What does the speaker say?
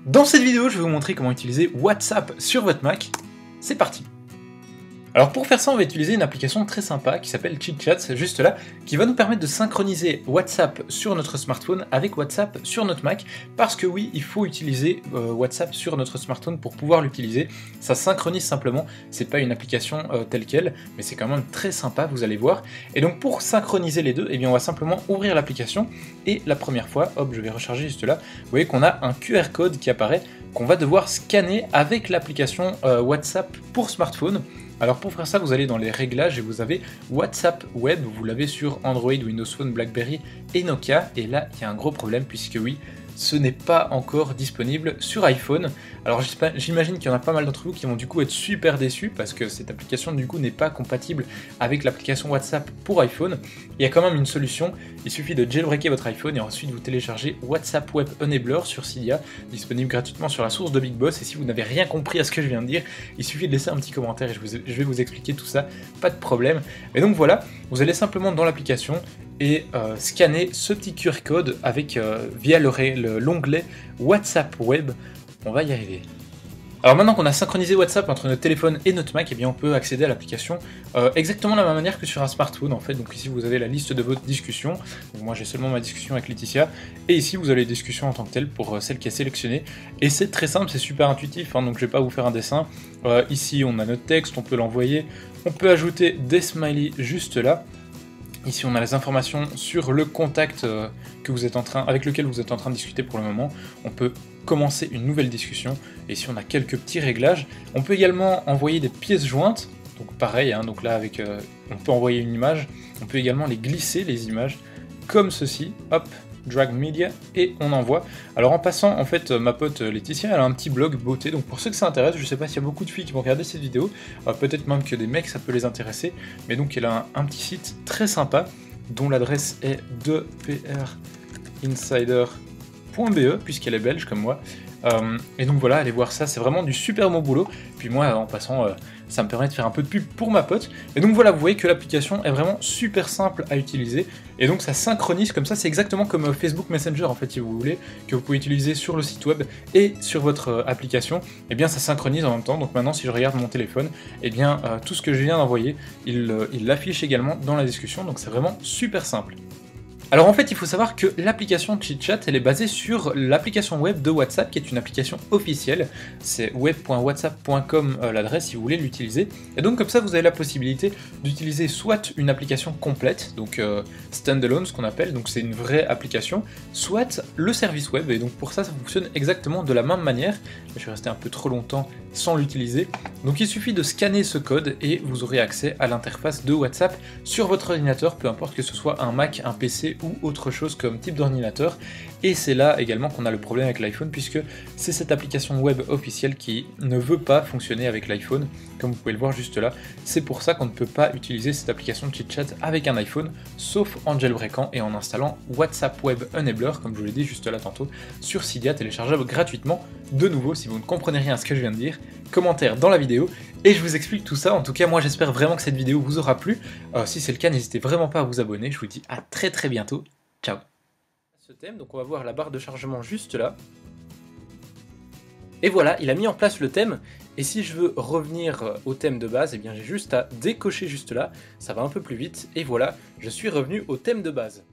Dans cette vidéo, je vais vous montrer comment utiliser WhatsApp sur votre Mac. C'est parti! Alors pour faire ça, on va utiliser une application très sympa qui s'appelle ChitChat, c'est juste là, qui va nous permettre de synchroniser WhatsApp sur notre smartphone avec WhatsApp sur notre Mac, parce que oui, il faut utiliser WhatsApp sur notre smartphone pour pouvoir l'utiliser. Ça synchronise simplement, c'est pas une application telle quelle, mais c'est quand même très sympa, vous allez voir. Et donc pour synchroniser les deux, eh bien on va simplement ouvrir l'application, et la première fois, hop, je vais recharger juste là, vous voyez qu'on a un QR code qui apparaît, qu'on va devoir scanner avec l'application WhatsApp pour smartphone. Alors pour faire ça, vous allez dans les réglages et vous avez WhatsApp Web, vous l'avez sur Android, Windows Phone, BlackBerry et Nokia, et là il y a un gros problème puisque oui, ce n'est pas encore disponible sur iPhone. Alors j'imagine qu'il y en a pas mal d'entre vous qui vont du coup être super déçus parce que cette application du coup n'est pas compatible avec l'application WhatsApp pour iPhone. Il y a quand même une solution, il suffit de jailbreaker votre iPhone et ensuite vous téléchargez WhatsApp Web Enabler sur Cydia, disponible gratuitement sur la source de Big Boss, et si vous n'avez rien compris à ce que je viens de dire, il suffit de laisser un petit commentaire et je vais vous expliquer tout ça, pas de problème. Et donc voilà, vous allez simplement dans l'application et scanner ce petit QR code avec, via l'onglet WhatsApp Web. On va y arriver. Alors maintenant qu'on a synchronisé WhatsApp entre notre téléphone et notre Mac, eh bien on peut accéder à l'application exactement de la même manière que sur un smartphone en fait. Donc ici vous avez la liste de vos discussions. Donc moi j'ai seulement ma discussion avec Laetitia. Et ici vous avez les discussions en tant que telles pour celle qui est sélectionnée. Et c'est très simple, c'est super intuitif, hein, donc je vais pas vous faire un dessin. Ici on a notre texte, on peut l'envoyer. On peut ajouter des smileys juste là. Ici on a les informations sur le contact avec lequel vous êtes en train de discuter pour le moment. On peut commencer une nouvelle discussion, et ici on a quelques petits réglages. On peut également envoyer des pièces jointes, donc pareil, hein, donc là avec, on peut envoyer une image, on peut également les glisser, les images, comme ceci, hop, drag media, et on envoie. Alors en passant, en fait, ma pote Laetitia, elle a un petit blog beauté, donc pour ceux que ça intéresse, je sais pas s'il y a beaucoup de filles qui vont regarder cette vidéo, peut-être même que des mecs, ça peut les intéresser, mais donc elle a un petit site très sympa, dont l'adresse est dprinsider.be, puisqu'elle est belge comme moi. Et donc voilà, allez voir ça, c'est vraiment du super beau boulot. Puis moi, en passant, ça me permet de faire un peu de pub pour ma pote. Et donc voilà, vous voyez que l'application est vraiment super simple à utiliser. Et donc ça synchronise comme ça, c'est exactement comme Facebook Messenger en fait, si vous voulez, que vous pouvez utiliser sur le site web et sur votre application. Et bien ça synchronise en même temps. Donc maintenant, si je regarde mon téléphone, et bien tout ce que je viens d'envoyer, il l'affiche également dans la discussion. Donc c'est vraiment super simple. Alors en fait, il faut savoir que l'application ChitChat, elle est basée sur l'application web de WhatsApp, qui est une application officielle. C'est web.whatsapp.com l'adresse si vous voulez l'utiliser. Et donc comme ça, vous avez la possibilité d'utiliser soit une application complète, donc standalone, ce qu'on appelle, donc c'est une vraie application, soit le service web. Et donc pour ça, ça fonctionne exactement de la même manière. Je suis resté un peu trop longtemps sans l'utiliser. Donc il suffit de scanner ce code et vous aurez accès à l'interface de WhatsApp sur votre ordinateur, peu importe que ce soit un Mac, un PC ou autre chose comme type d'ordinateur. Et c'est là également qu'on a le problème avec l'iPhone, puisque c'est cette application web officielle qui ne veut pas fonctionner avec l'iPhone, comme vous pouvez le voir juste là. C'est pour ça qu'on ne peut pas utiliser cette application de ChitChat avec un iPhone, sauf en jailbreakant et en installant WhatsApp Web Enabler, comme je vous l'ai dit juste là tantôt, sur Cydia, téléchargeable gratuitement. De nouveau, si vous ne comprenez rien à ce que je viens de dire, commentaire dans la vidéo, et je vous explique tout ça. En tout cas, moi j'espère vraiment que cette vidéo vous aura plu. Si c'est le cas, n'hésitez vraiment pas à vous abonner. Je vous dis à très très bientôt. Ciao. Ce thème, donc on va voir la barre de chargement juste là. Et voilà, il a mis en place le thème. Et si je veux revenir au thème de base, eh bien j'ai juste à décocher juste là. Ça va un peu plus vite. Et voilà, je suis revenu au thème de base.